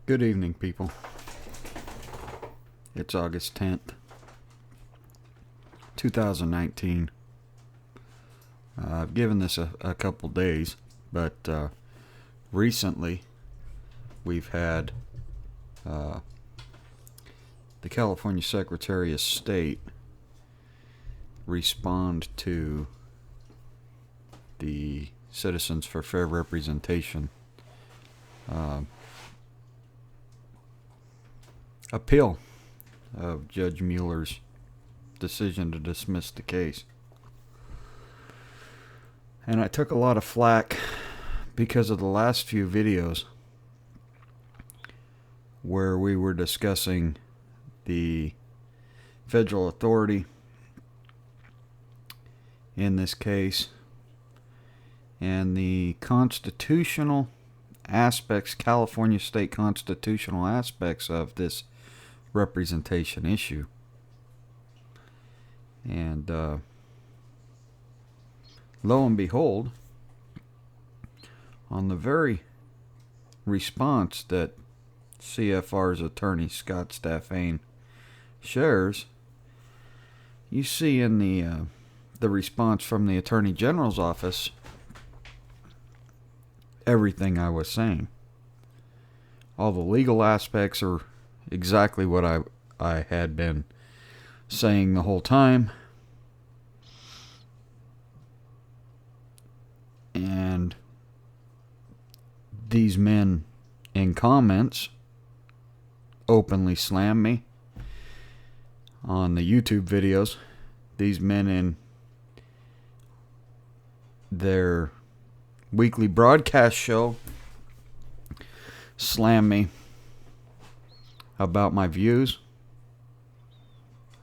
Good evening, people. It's August 10th, 2019. I've given this a couple days, but recently we've had the California Secretary of State respond to the Citizens for Fair Representation appeal of Judge Mueller's decision to dismiss the case. And I took a lot of flack because of the last few videos where we were discussing the federal authority in this case and the constitutional aspects, California state constitutional aspects of this representation issue. And lo and behold, on the very response that CFR's attorney Scott Staffane shares, you see in the response from the Attorney General's office everything I was saying. All the legal aspects are exactly what I had been saying the whole time. And these men in comments openly slam me on the YouTube videos. These men in their weekly broadcast show slam me about my views,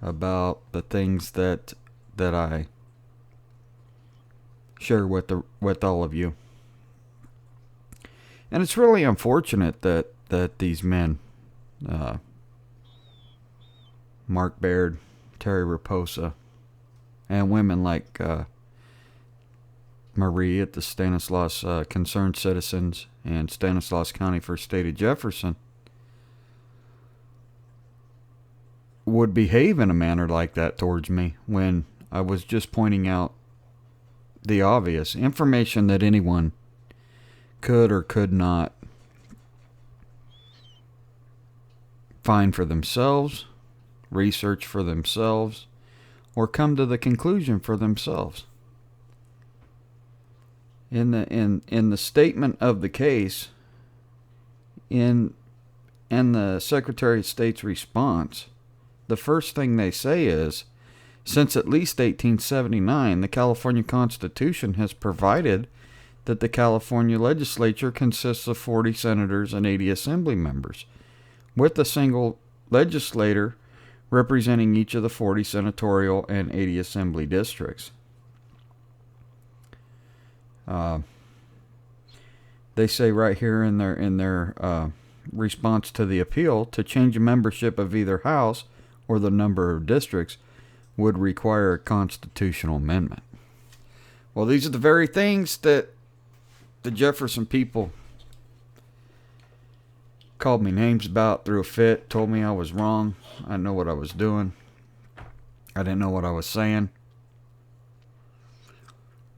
about the things that I share with all of you. And it's really unfortunate that these men, Mark Baird, Terry Raposa, and women like Marie at the Stanislaus Concerned Citizens and Stanislaus County First State of Jefferson would behave in a manner like that towards me when I was just pointing out the obvious information that anyone could or could not find for themselves, research for themselves, or come to the conclusion for themselves. In the statement of the case, in the Secretary of State's response, the first thing they say is, since at least 1879, the California Constitution has provided that the California legislature consists of 40 senators and 80 assembly members, with a single legislator representing each of the 40 senatorial and 80 assembly districts. They say right here in their response to the appeal, to change a membership of either house or the number of districts would require a constitutional amendment. Well, these are the very things that the Jefferson people called me names about, threw a fit, told me I was wrong. I didn't know what I was doing. I didn't know what I was saying.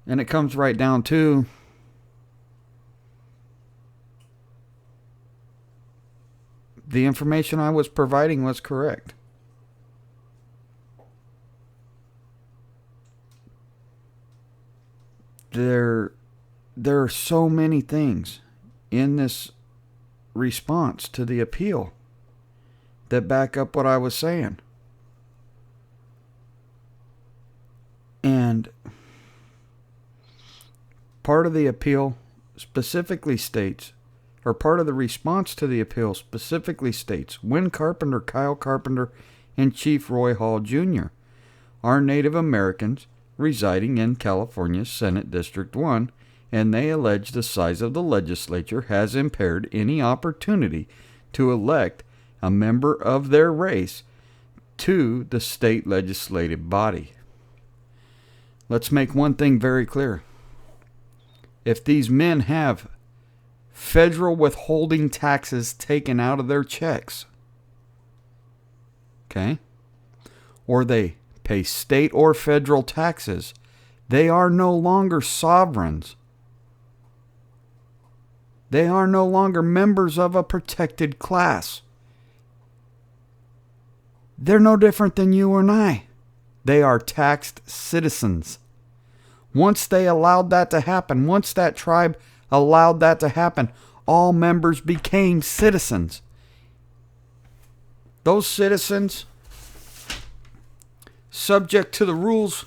And it comes right down to the information I was providing was correct. There are so many things in this response to the appeal that back up what I was saying. And part of the appeal specifically states, or part of the response to the appeal specifically states, Win Carpenter, Kyle Carpenter, and Chief Roy Hall Jr. are Native Americans residing in California's Senate District 1, and they allege the size of the legislature has impaired any opportunity to elect a member of their race to the state legislative body. Let's make one thing very clear. If these men have federal withholding taxes taken out of their checks. Okay? Or they pay state or federal taxes. They are no longer sovereigns. They are no longer members of a protected class. They're no different than you and I. They are taxed citizens. Once they allowed that to happen, once that tribe allowed that to happen, all members became citizens. Those citizens, subject to the rules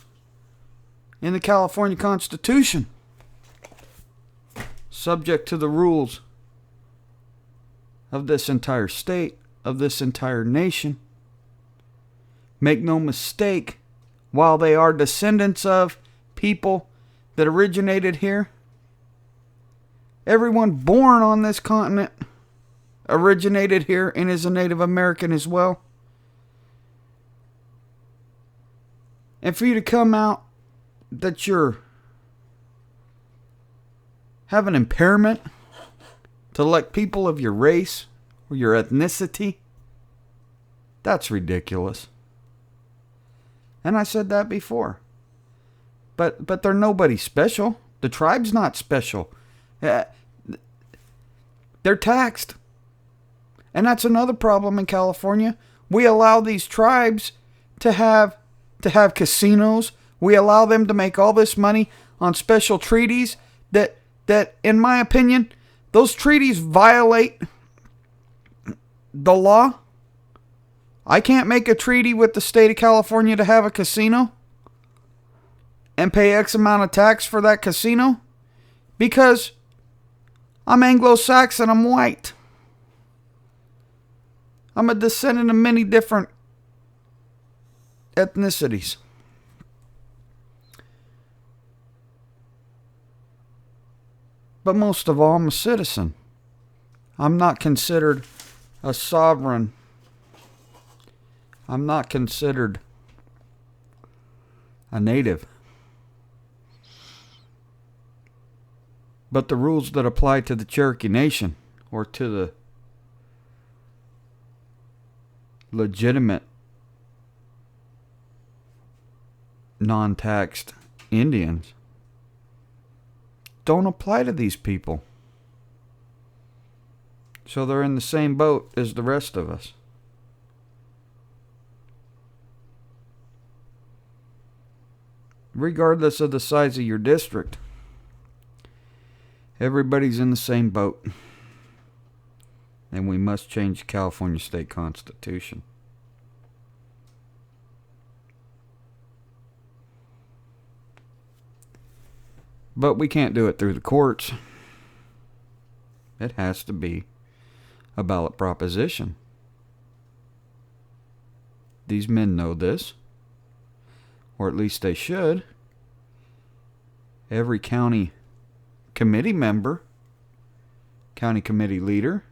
in the California Constitution, subject to the rules of this entire state, of this entire nation. Make no mistake, while they are descendants of people that originated here, everyone born on this continent originated here and is a Native American as well. And for you to come out that you're have an impairment to elect people of your race or your ethnicity, that's ridiculous. And I said that before. But they're nobody special. The tribe's not special. They're taxed. And that's another problem in California. We allow these tribes to have casinos. We allow them to make all this money on special treaties that in my opinion, those treaties violate the law. I can't make a treaty with the state of California to have a casino and pay X amount of tax for that casino because I'm Anglo-Saxon, I'm white. I'm a descendant of many different ethnicities. But most of all, I'm a citizen. I'm not considered a sovereign. I'm not considered a native. But the rules that apply to the Cherokee Nation or to the legitimate non-taxed Indians don't apply to these people. So they're in the same boat as the rest of us. Regardless of the size of your district, everybody's in the same boat. And we must change the California State Constitution. But we can't do it through the courts. It has to be a ballot proposition. These men know this. Or at least they should. Every county committee member, county committee leader,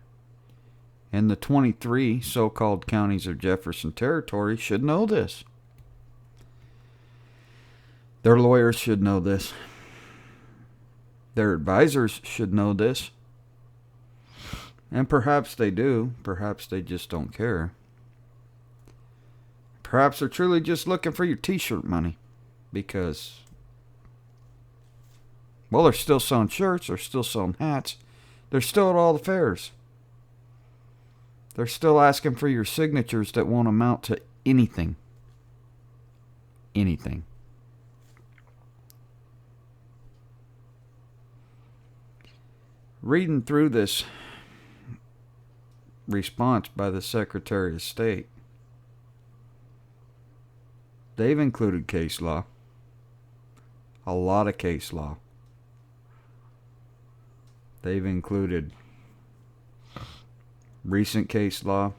and the 23 so-called counties of Jefferson Territory should know this. Their lawyers should know this. Their advisors should know this. And perhaps they do. Perhaps they just don't care. Perhaps they're truly just looking for your t-shirt money. Because, well, they're still selling shirts. They're still selling hats. They're still at all the fairs. They're still asking for your signatures that won't amount to anything. Anything. Reading through this response by the Secretary of State, they've included case law. A lot of case law. They've included recent case law.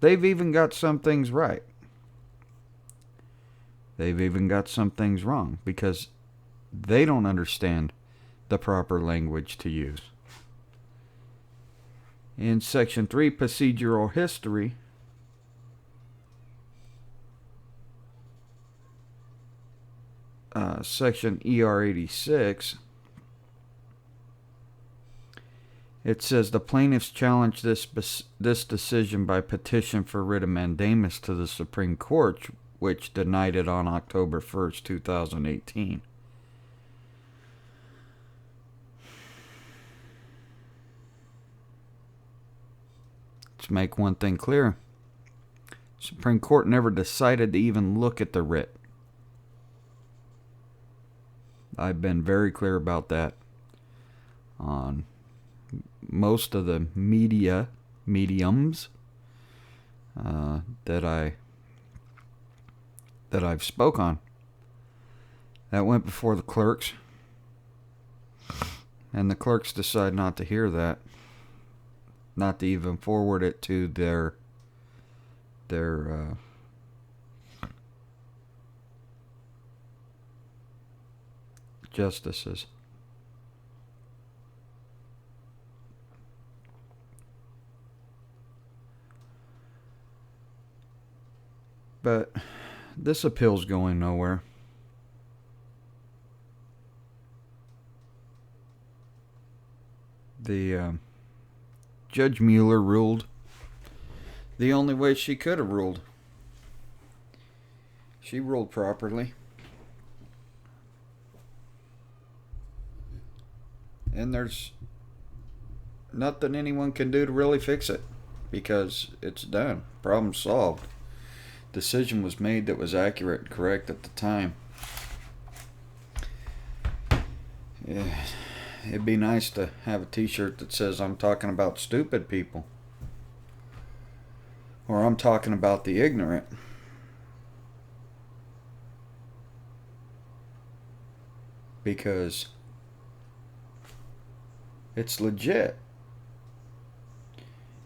They've even got some things right. They've even got some things wrong because they don't understand the proper language to use. In Section 3, Procedural History, section ER 86, it says the plaintiffs challenged this decision by petition for writ of mandamus to the Supreme Court, which denied it on October 1st, 2018. Let's make one thing clear. Supreme Court never decided to even look at the writ. I've been very clear about that on most of the mediums that I've spoke on. That went before the clerks, and the clerks decide not to hear that, not to even forward it to their justices. But this appeal's going nowhere. The Judge Mueller ruled the only way she could have ruled. She ruled properly. And there's nothing anyone can do to really fix it, because it's done. Problem solved. Decision was made that was accurate and correct at the time. Yeah, it'd be nice to have a t-shirt that says I'm talking about stupid people, or I'm talking about the ignorant. Because it's legit.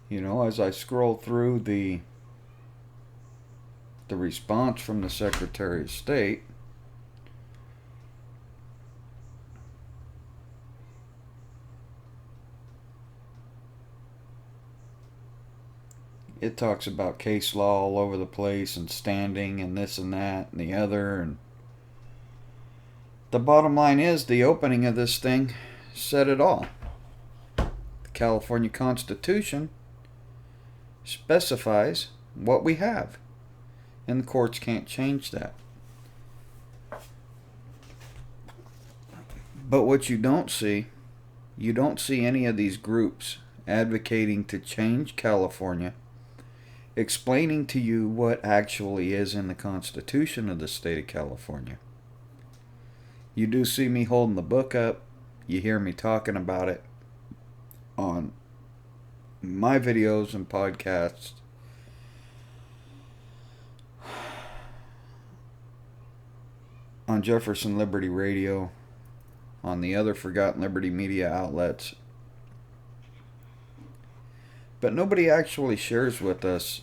You know, as I scroll through the response from the Secretary of State, it talks about case law all over the place and standing and this and that and the other, and the bottom line is the opening of this thing said it all. The California Constitution specifies what we have, and the courts can't change that. But what you don't see any of these groups advocating to change California, explaining to you what actually is in the Constitution of the state of California. You do see me holding the book up. You hear me talking about it on my videos and podcasts. On Jefferson Liberty Radio, on the other Forgotten Liberty media outlets. But nobody actually shares with us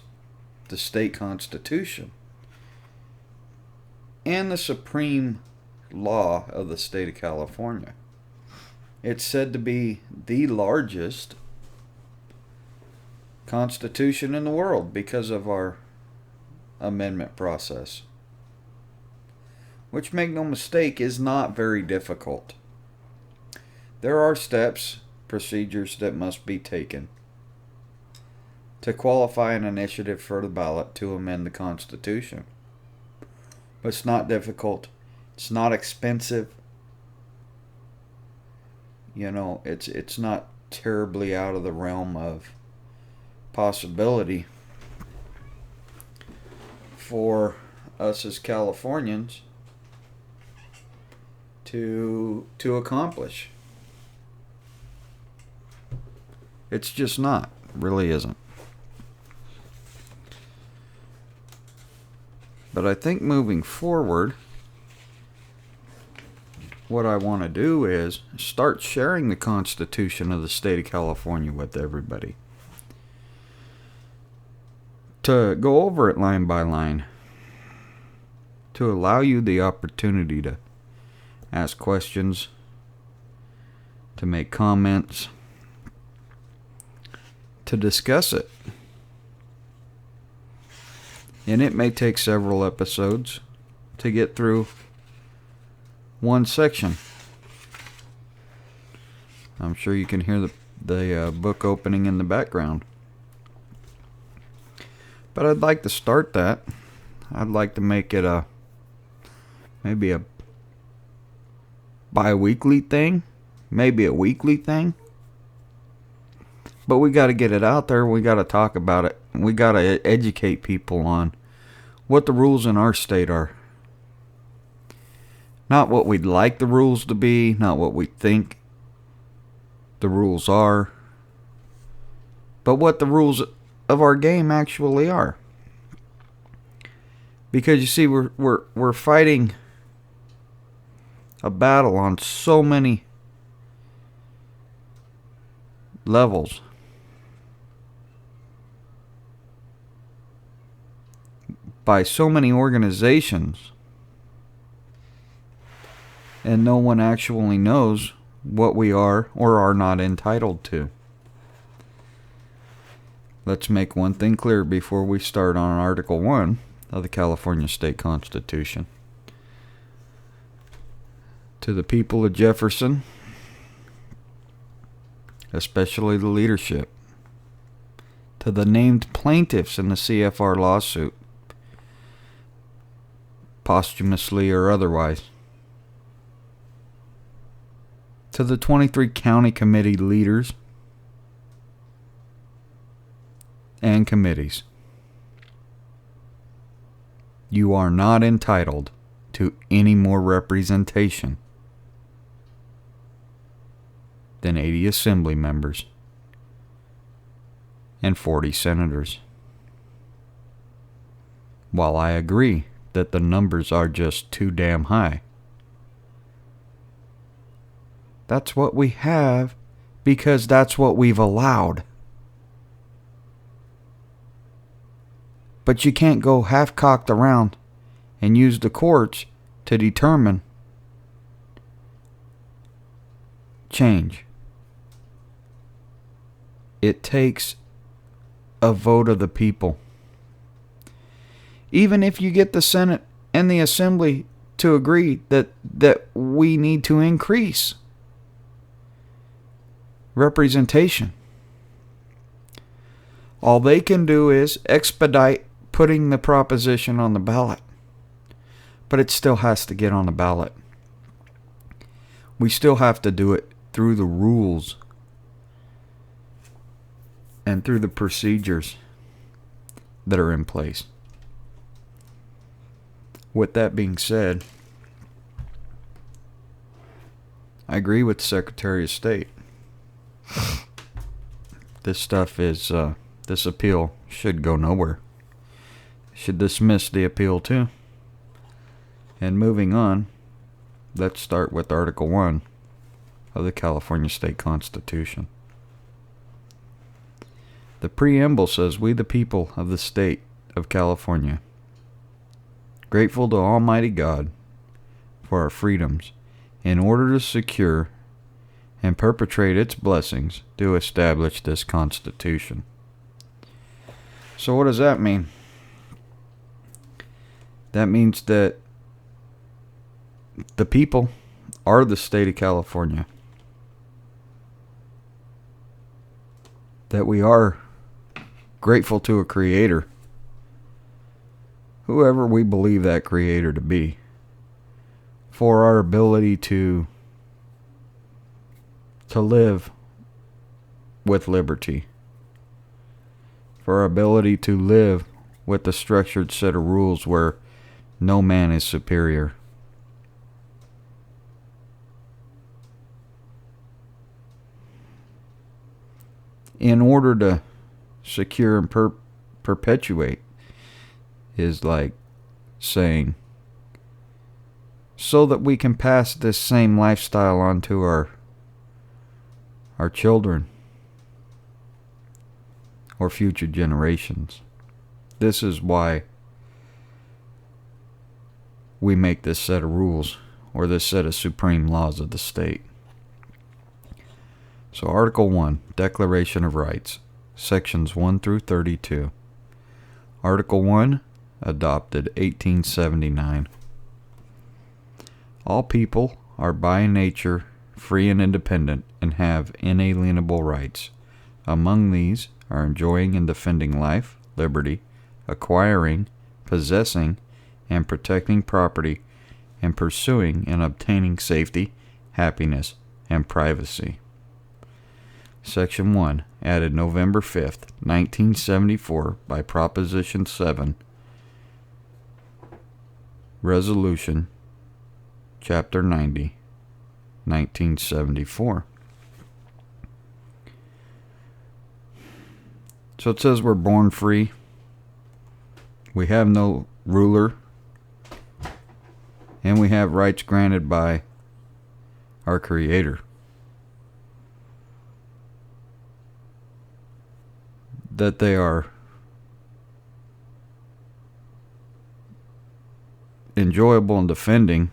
the state constitution and the supreme law of the state of California. It's said to be the largest constitution in the world because of our amendment process, which, make no mistake, is not very difficult. There are steps, procedures that must be taken to qualify an initiative for the ballot to amend the Constitution. But it's not difficult. It's not expensive. You know, it's not terribly out of the realm of possibility for us as Californians to accomplish. It's just not. It really isn't. But I think moving forward, what I want to do is start sharing the Constitution of the state of California with everybody. To go over it line by line. To allow you the opportunity to ask questions, to make comments, to discuss it. And it may take several episodes to get through one section. I'm sure you can hear the book opening in the background. But I'd like to start that. I'd like to make it maybe a bi-weekly thing, maybe a weekly thing. But we got to get it out there. We got to talk about it. We got to educate people on what the rules in our state are. Not what we'd like the rules to be, not what we think the rules are, but what the rules of our game actually are. Because you see, we're fighting a battle on so many levels. By so many organizations. And no one actually knows what we are or are not entitled to. Let's make one thing clear before we start on Article 1 of the California State Constitution. To the people of Jefferson, especially the leadership, to the named plaintiffs in the CFR lawsuit, posthumously or otherwise, to the 23 county committee leaders and committees, you are not entitled to any more representation than 80 assembly members and 40 senators. While I agree that the numbers are just too damn high, that's what we have because that's what we've allowed. But you can't go half-cocked around and use the courts to determine change. It takes a vote of the people. Even if you get the Senate and the Assembly to agree that we need to increase representation, all they can do is expedite putting the proposition on the ballot. But it still has to get on the ballot. We still have to do it through the rules and through the procedures that are in place. With that being said, I agree with the Secretary of State. This stuff is, this appeal should go nowhere. Should dismiss the appeal too. And moving on, let's start with Article 1 of the California State Constitution. The preamble says, "We the people of the state of California, grateful to Almighty God for our freedoms, in order to secure and perpetrate its blessings, do establish this Constitution." So what does that mean? That means that the people are the state of California. That we are grateful to a creator, whoever we believe that creator to be, for our ability to live with liberty, for our ability to live with a structured set of rules where no man is superior. In order to secure and perpetuate is like saying, so that we can pass this same lifestyle on to our children or future generations. This is why we make this set of rules or this set of supreme laws of the state. So Article 1, Declaration of Rights, Sections 1 through 32. Article 1, adopted 1879. All people are by nature free and independent and have inalienable rights. Among these are enjoying and defending life, liberty, acquiring, possessing, and protecting property, and pursuing and obtaining safety, happiness, and privacy. Section 1, added November 5th, 1974 by Proposition 7, Resolution, Chapter 90, 1974. So it says we're born free. We have no ruler. And we have rights granted by our Creator. That they are enjoyable and defending.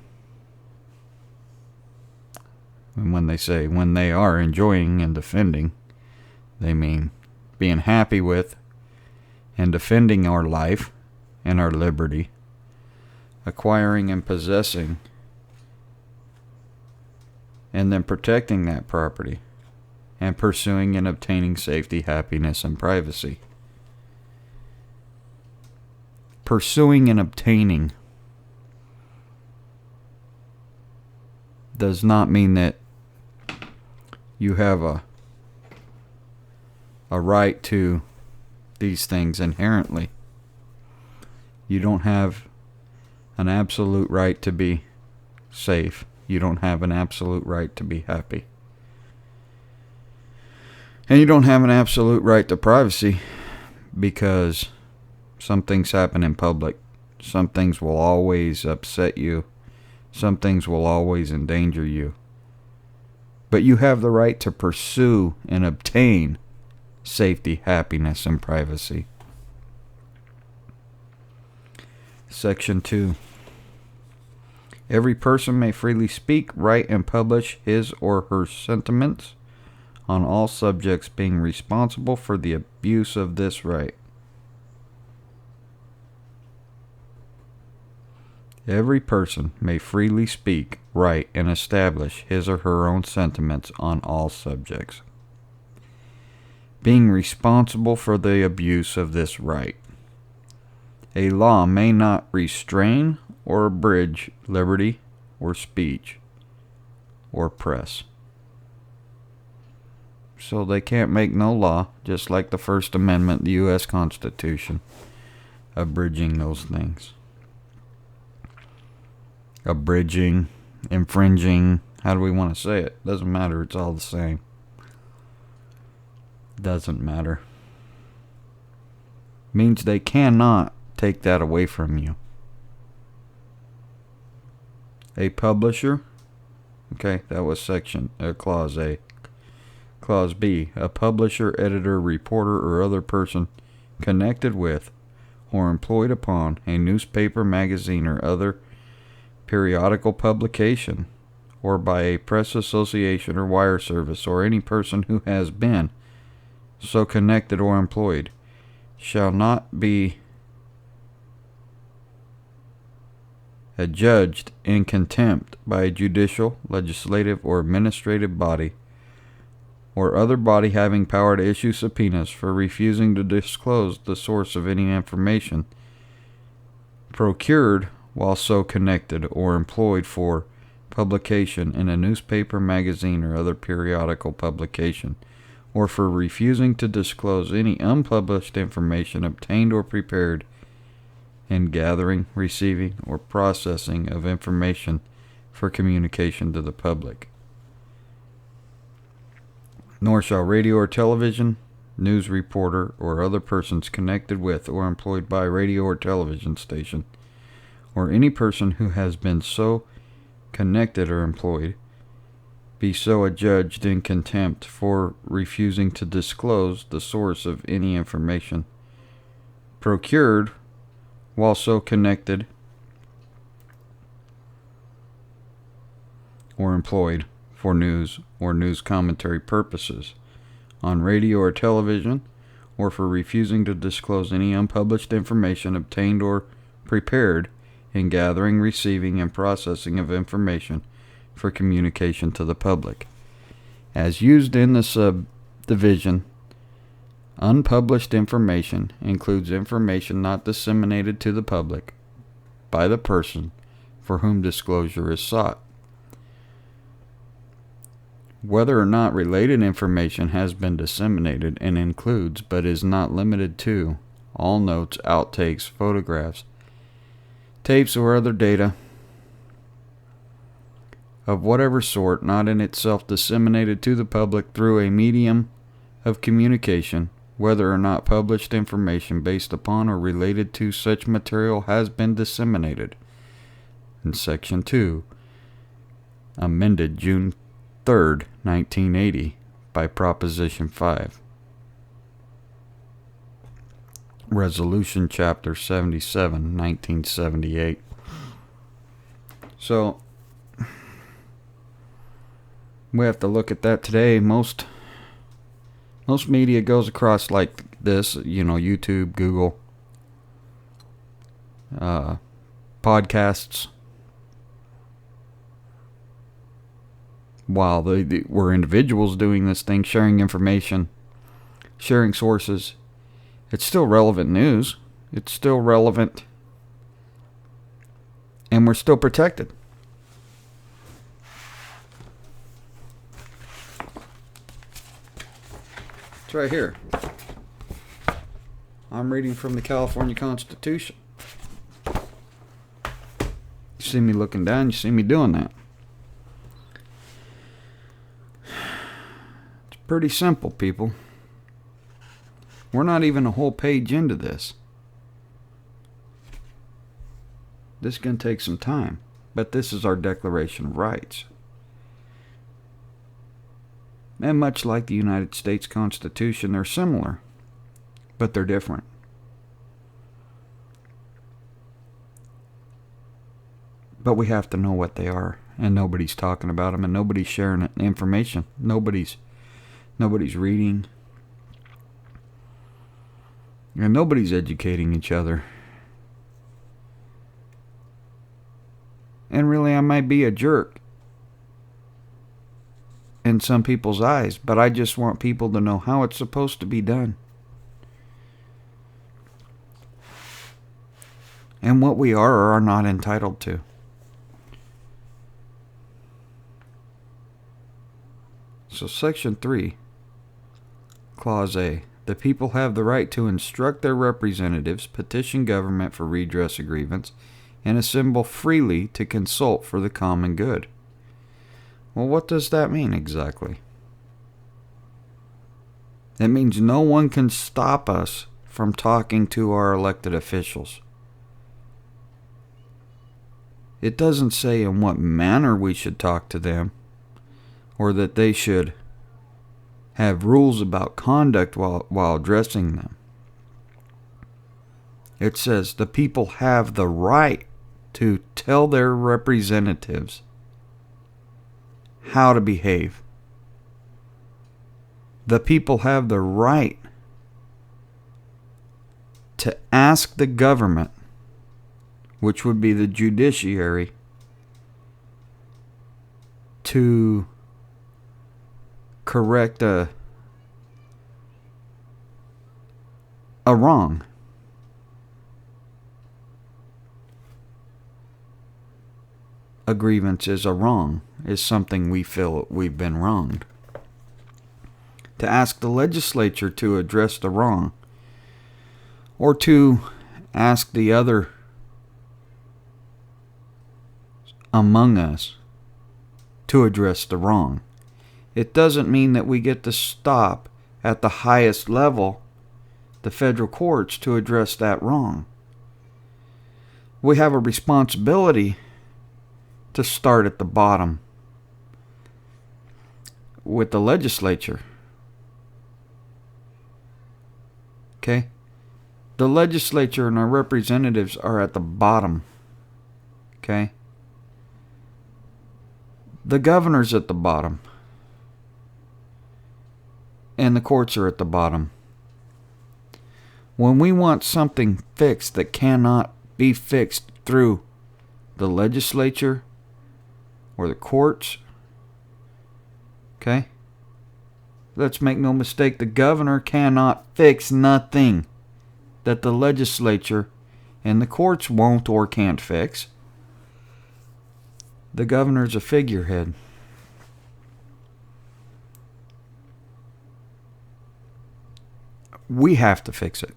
And when they say when they are enjoying and defending, they mean being happy with and defending our life and our liberty, acquiring and possessing, and then protecting that property, and pursuing and obtaining safety, happiness, and privacy. Pursuing and obtaining does not mean that you have a right to these things inherently. You don't have an absolute right to be safe. You don't have an absolute right to be happy. And you don't have an absolute right to privacy, because some things happen in public. Some things will always upset you. Some things will always endanger you. But you have the right to pursue and obtain safety, happiness, and privacy. Section 2. Every person may freely speak, write, and publish his or her sentiments on all subjects, being responsible for the abuse of this right. Every person may freely speak, write, and establish his or her own sentiments on all subjects, being responsible for the abuse of this right. A law may not restrain or abridge liberty or speech or press. So they can't make no law, just like the First Amendment, the U.S. Constitution, abridging those things. Abridging, infringing, how do we want to say it? Doesn't matter, it's all the same. Doesn't matter. Means they cannot take that away from you. A publisher, okay, that was clause A. Clause B, a publisher, editor, reporter, or other person connected with or employed upon a newspaper, magazine, or other periodical publication, or by a press association or wire service, or any person who has been so connected or employed, shall not be adjudged in contempt by a judicial, legislative, or administrative body, or other body having power to issue subpoenas for refusing to disclose the source of any information procured while so connected or employed for publication in a newspaper, magazine, or other periodical publication, or for refusing to disclose any unpublished information obtained or prepared in gathering, receiving, or processing of information for communication to the public. Nor shall radio or television, news reporter, or other persons connected with or employed by radio or television station, or any person who has been so connected or employed, be so adjudged in contempt for refusing to disclose the source of any information procured while so connected or employed for news or news commentary purposes on radio or television, or for refusing to disclose any unpublished information obtained or prepared in gathering, receiving, and processing of information for communication to the public. As used in the subdivision, unpublished information includes information not disseminated to the public by the person for whom disclosure is sought. Whether or not related information has been disseminated and includes, but is not limited to, all notes, outtakes, photographs, tapes, or other data of whatever sort not in itself disseminated to the public through a medium of communication, whether or not published information based upon or related to such material has been disseminated. In Section 2, amended June 3rd, 1980, by Proposition 5. Resolution Chapter 77, 1978. So, we have to look at that today. Most media goes across like this, YouTube, Google, podcasts. While they were individuals doing this thing, sharing information, sharing sources, it's still relevant news. It's still relevant. And we're still protected. It's right here. I'm reading from the California Constitution. You see me looking down, you see me doing that. It's pretty simple, people. We're not even a whole page into this. This is going to take some time, but this is our Declaration of Rights. And much like the United States Constitution, they're similar, but they're different. But we have to know what they are, and nobody's talking about them, and nobody's sharing information. Nobody's reading, and nobody's educating each other. And really, I might be a jerk in some people's eyes, but I just want people to know how it's supposed to be done. And what we are or are not entitled to. So Section 3, Clause A. The people have the right to instruct their representatives, petition government for redress of grievance, and assemble freely to consult for the common good. Well, what does that mean exactly? It means no one can stop us from talking to our elected officials. It doesn't say in what manner we should talk to them, or that they should have rules about conduct while addressing them. It says the people have the right to tell their representatives how to behave. The people have the right to ask the government, which would be the judiciary, to correct a wrong. A grievance is a wrong, is something we feel we've been wronged. To ask the legislature to address the wrong, or to ask the other among us to address the wrong. It doesn't mean that we get to stop at the highest level, the federal courts, to address that wrong. We have a responsibility to start at the bottom with the legislature. Okay? The legislature and our representatives are at the bottom. Okay? The governor's at the bottom. And the courts are at the bottom. When we want something fixed that cannot be fixed through the legislature or the courts. Okay? Let's make no mistake, the governor cannot fix nothing that the legislature and the courts won't or can't fix. The governor's a figurehead. We have to fix it.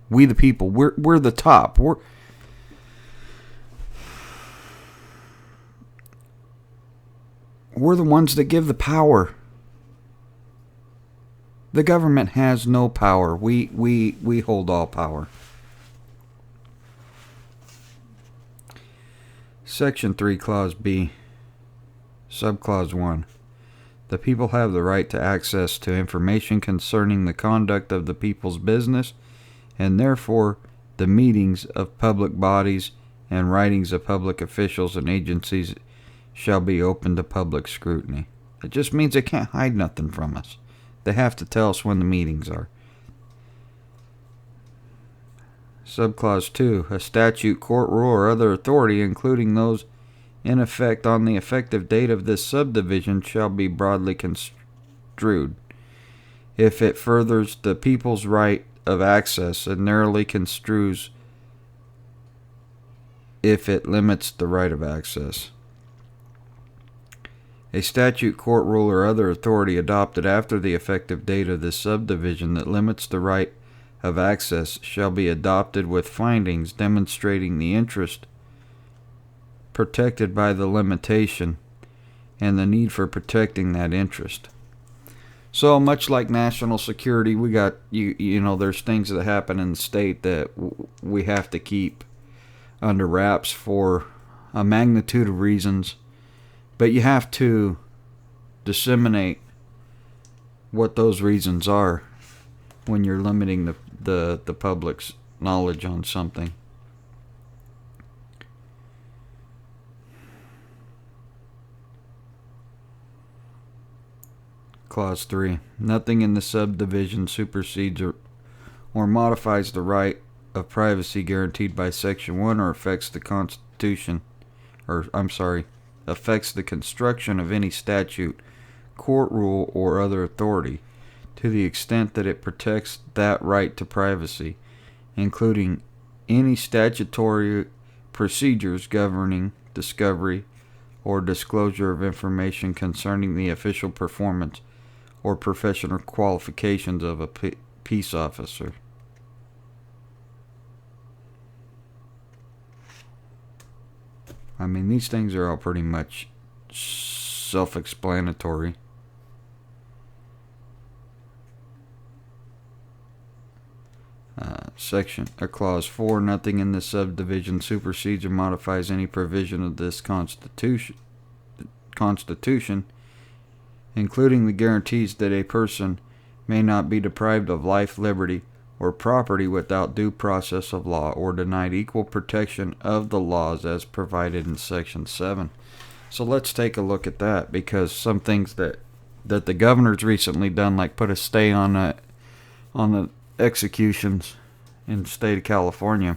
We the people. We're the top. We're the ones that give the power. The government has no power. We hold all power. Section 3, Clause B, Subclause 1. The people have the right to access to information concerning the conduct of the people's business, and therefore the meetings of public bodies and writings of public officials and agencies shall be open to public scrutiny. It just means they can't hide nothing from us. They have to tell us when the meetings are. Subclause 2. A statute, court rule, or other authority, including those in effect on the effective date of this subdivision, shall be broadly construed if it furthers the people's right of access, and narrowly construes if it limits the right of access. A statute, court rule, or other authority adopted after the effective date of this subdivision that limits the right of access shall be adopted with findings demonstrating the interest protected by the limitation and the need for protecting that interest. So much like national security, we got you know there's things that happen in the state that we have to keep under wraps for a magnitude of reasons, but you have to disseminate what those reasons are when you're limiting the public's knowledge on something. Clause 3. Nothing in the subdivision supersedes or modifies the right of privacy guaranteed by Section 1 or affects the Constitution, affects the construction of any statute, court rule, or other authority to the extent that it protects that right to privacy, including any statutory procedures governing discovery or disclosure of information concerning the official performance or professional qualifications of a peace officer. I mean, these things are all pretty much self-explanatory. Clause 4. Nothing in this subdivision supersedes or modifies any provision of this Constitution, including the guarantees that a person may not be deprived of life, liberty, or property without due process of law, or denied equal protection of the laws as provided in Section 7. So let's take a look at that, because some things that the governor's recently done, like put a stay on the executions in the state of California.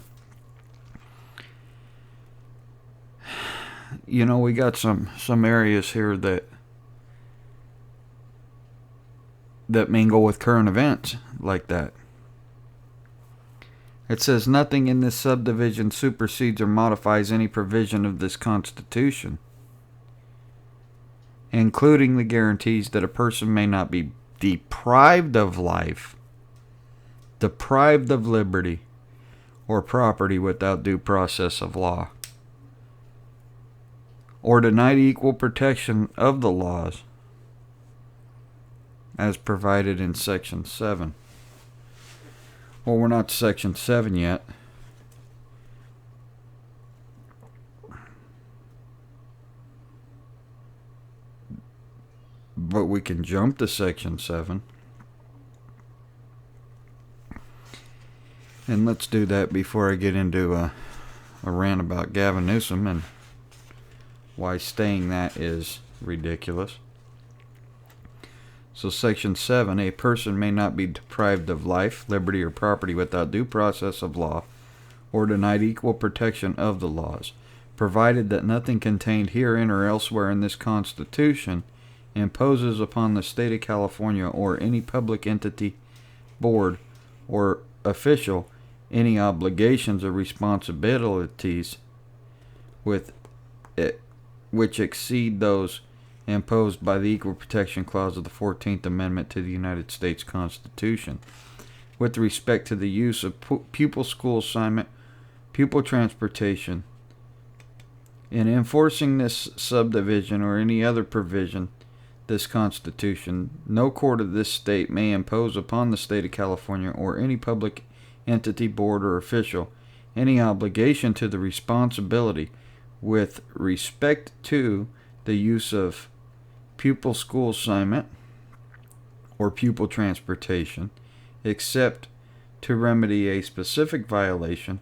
You know, we got some areas here that mingle with current events like that. It says nothing in this subdivision supersedes or modifies any provision of this Constitution, including the guarantees that a person may not be deprived of life, deprived of liberty, or property without due process of law, or denied equal protection of the laws as provided in Section 7. Well, we're not to Section 7 yet. But we can jump to Section 7. And let's do that before I get into a rant about Gavin Newsom and why staying that is ridiculous. So Section 7, a person may not be deprived of life, liberty, or property without due process of law, or denied equal protection of the laws, provided that nothing contained herein or elsewhere in this Constitution imposes upon the state of California or any public entity, board, or official any obligations or responsibilities with it, which exceed those imposed by the Equal Protection Clause of the 14th Amendment to the United States Constitution. With respect to the use of pupil school assignment, pupil transportation, in enforcing this subdivision or any other provision, this Constitution, no court of this state may impose upon the state of California or any public entity, board, or official any obligation to the responsibility with respect to the use of pupil school assignment or pupil transportation, except to remedy a specific violation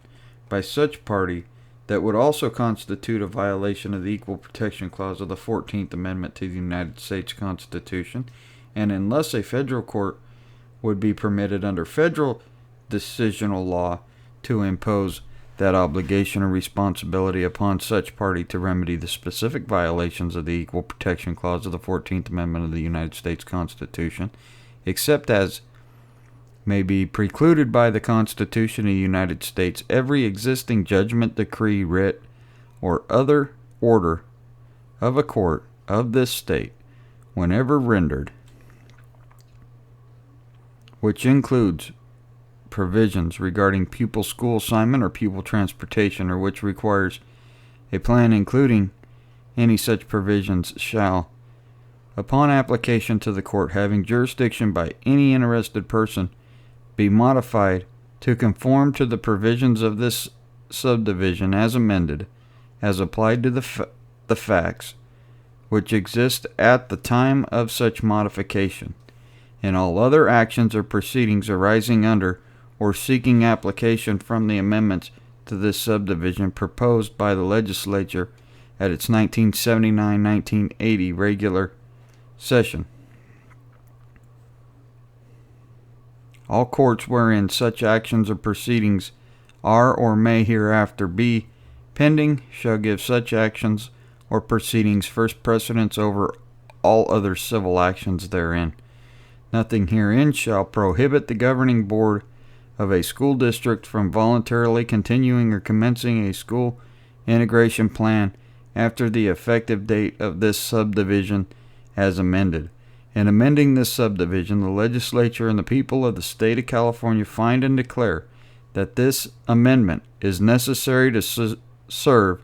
by such party that would also constitute a violation of the Equal Protection Clause of the 14th Amendment to the United States Constitution, and unless a federal court would be permitted under federal decisional law to impose that obligation or responsibility upon such party to remedy the specific violations of the Equal Protection Clause of the 14th Amendment of the United States Constitution, except as may be precluded by the Constitution of the United States, every existing judgment, decree, writ, or other order of a court of this state, whenever rendered, which includes provisions regarding pupil school assignment or pupil transportation, or which requires a plan including any such provisions, shall, upon application to the court having jurisdiction by any interested person, be modified to conform to the provisions of this subdivision as amended, as applied to the facts which exist at the time of such modification, and all other actions or proceedings arising under or seeking application from the amendments to this subdivision proposed by the legislature at its 1979-1980 regular session. All courts wherein such actions or proceedings are or may hereafter be pending shall give such actions or proceedings first precedence over all other civil actions therein. Nothing herein shall prohibit the governing board of a school district from voluntarily continuing or commencing a school integration plan after the effective date of this subdivision as amended. In amending this subdivision, the legislature and the people of the state of California find and declare that this amendment is necessary to serve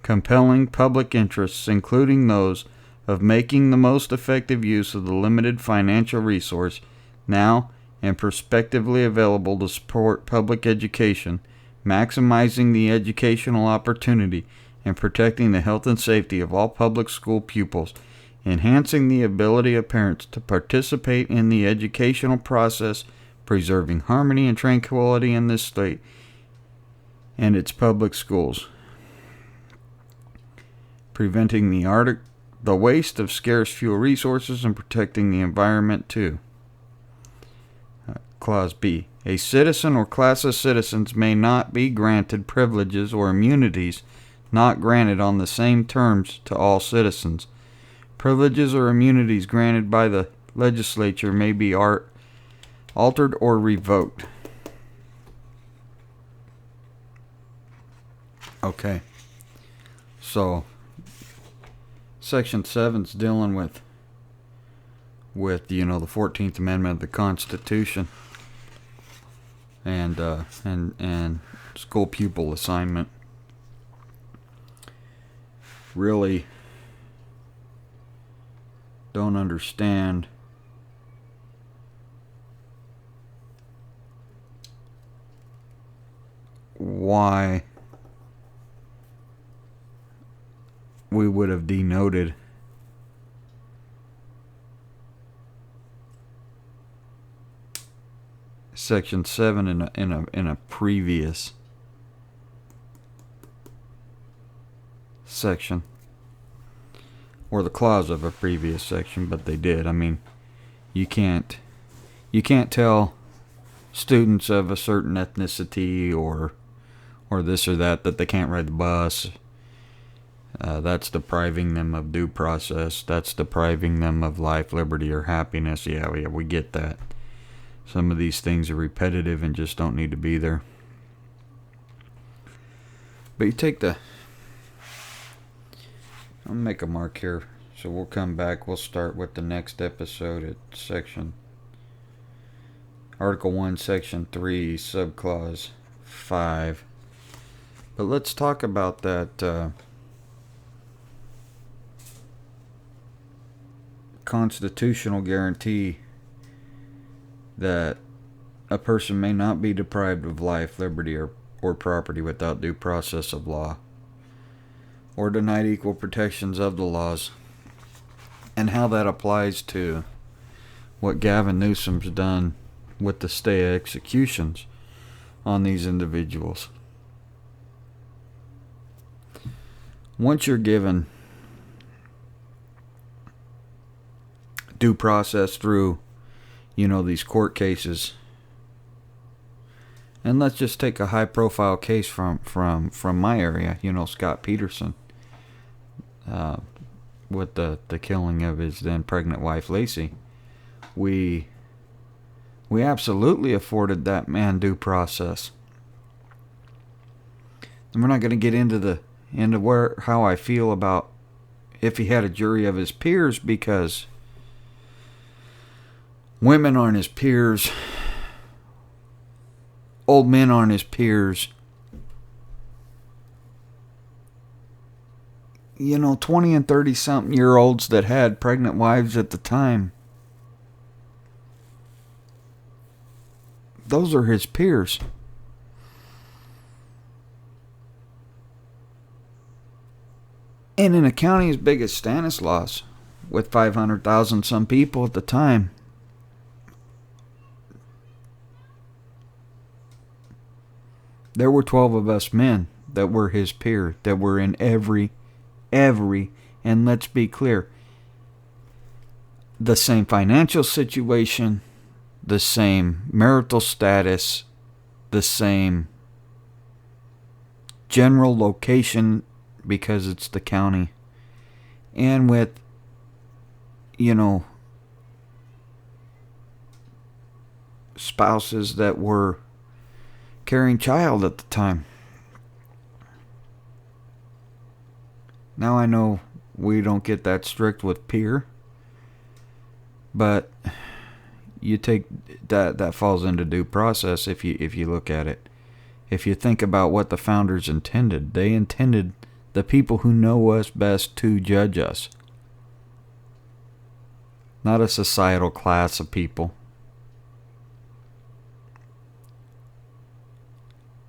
compelling public interests, including those of making the most effective use of the limited financial resource now and prospectively available to support public education, maximizing the educational opportunity and protecting the health and safety of all public school pupils, enhancing the ability of parents to participate in the educational process, preserving harmony and tranquility in this state and its public schools, preventing the waste of scarce fuel resources, and protecting the environment too. Clause B. A citizen or class of citizens may not be granted privileges or immunities not granted on the same terms to all citizens. Privileges or immunities granted by the legislature may be altered or revoked. Okay. So, Section 7's dealing with the 14th Amendment of the Constitution and school pupil assignment. Really don't understand why we would have denoted Section 7 in a previous section, or the clause of a previous section, but they did. I mean, you can't tell students of a certain ethnicity or this or that they can't ride the bus That's depriving them of due process. That's depriving them of life, liberty, or happiness. Yeah, we get that. Some of these things are repetitive and just don't need to be there. But you take the... I'll make a mark here. So we'll come back. We'll start with the next episode at section... Article 1, Section 3, Subclause 5. But let's talk about that constitutional guarantee that a person may not be deprived of life, liberty, or property without due process of law, or denied equal protections of the laws, and how that applies to what Gavin Newsom's done with the stay executions on these individuals. Once you're given due process through, these court cases, and let's just take a high profile case from my area, Scott Peterson, with the killing of his then pregnant wife Lacey. We absolutely afforded that man due process. And we're not going to get into how I feel about if he had a jury of his peers, because women aren't his peers, old men aren't his peers. 20 and 30 something year olds that had pregnant wives at the time, those are his peers. And in a county as big as Stanislaus, with 500,000 some people at the time, there were 12 of us men that were his peer, that were in every, and let's be clear, the same financial situation, the same marital status, the same general location, because it's the county, and with, spouses that were carrying child at the time. Now I know we don't get that strict with peer, but you take that falls into due process if you look at it. If you think about what the founders intended, they intended the people who know us best to judge us, not a societal class of people.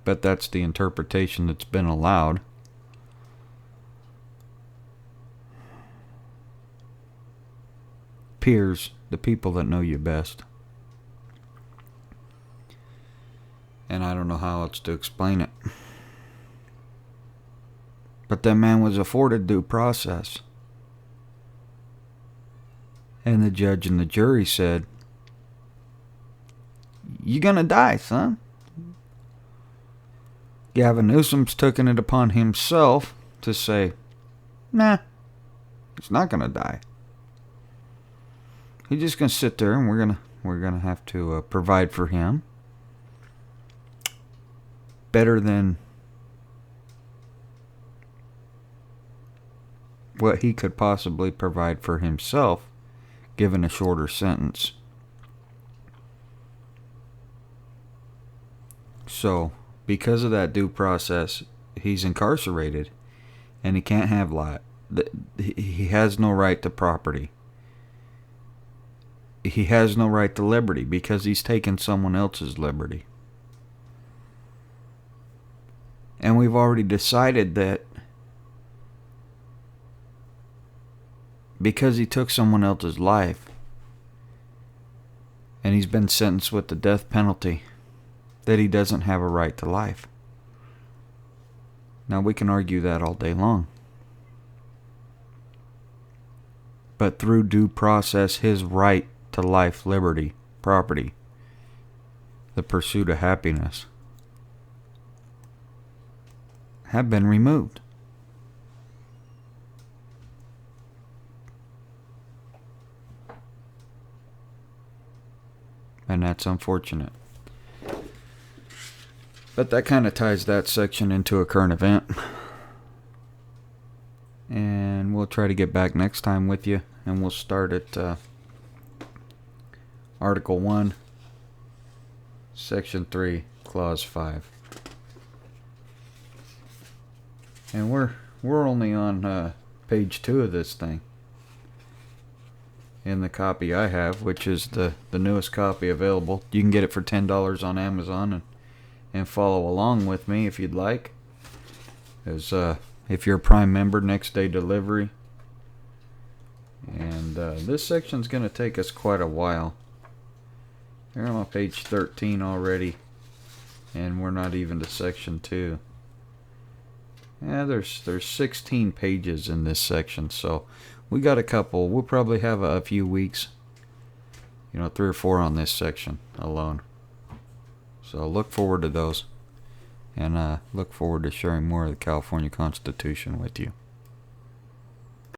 But that's the interpretation that's been allowed. Peers, the people that know you best. And I don't know how else to explain it. But that man was afforded due process. And the judge and the jury said, "You're gonna die, son." Gavin Newsom's taken it upon himself to say, "Nah, he's not gonna die. He's just gonna sit there, and we're gonna have to provide for him better than what he could possibly provide for himself, given a shorter sentence." So, because of that due process, he's incarcerated, and he can't have life. He has no right to property. He has no right to liberty because he's taken someone else's liberty. And we've already decided that because he took someone else's life, and he's been sentenced with the death penalty, that he doesn't have a right to life. Now, we can argue that all day long. But through due process, his right to life, liberty, property, the pursuit of happiness, have been removed. and that's unfortunate. But that kind of ties that section into a current event. And we'll try to get back next time with you, and we'll start at Article 1, Section 3, Clause 5. And we're only on page 2 of this thing. In the copy I have, which is the newest copy available. You can get it for $10 on Amazon and follow along with me if you'd like. As if you're a Prime member, next day delivery. And this section's going to take us quite a while. Here I'm on page 13 already, and we're not even to section 2. Yeah, there's 16 pages in this section, so we got a couple. We'll probably have a few weeks, 3 or 4 on this section alone. So look forward to those, and look forward to sharing more of the California Constitution with you.